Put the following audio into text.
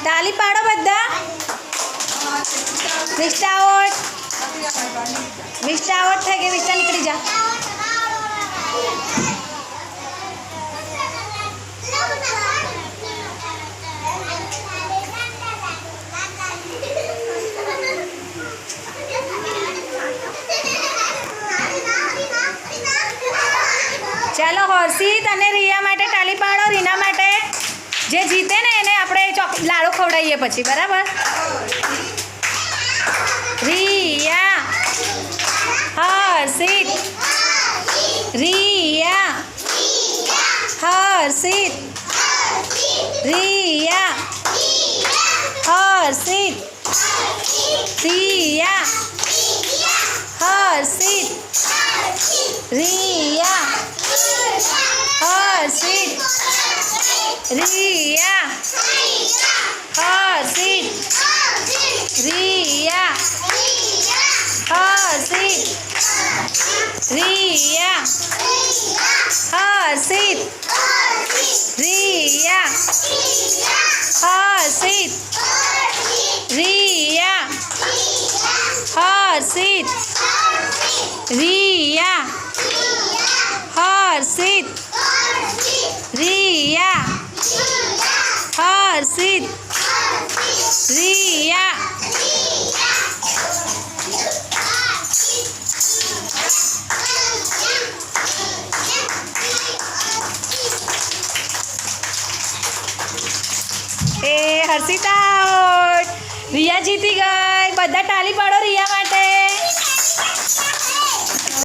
તાલી પાડો બધા. વિષ્ટા આઉટ. વિષ્ટા આઉટ થઈ ગઈ. વિષ્ટા નીકળી જા. ચાલો હર્ષિત અને રિયા માટે તાલી પાડો. રીના માટે જે જીતે ને એને આપણે લાડુ ખવડાવીએ પછી. બરાબર. રિયા, હર્ષિત, રિયા, હર્ષિત, રિયા, હર્ષિત, રિયા, હર્ષિત, રિયા, હર્ષિત, રિયા, હર્ષિત, રિયા, હર્ષિત, રિયા, હર્ષિત, રિયા, હર્ષિત, રિયા, હર્ષિત, રિયા, હર્ષિત, રિયા, હર્ષિત, રિયા, એ હર્ષિત આઉટ. રિયા જીતી ગઈ. બધા તાલી પાડો રિયા માટે.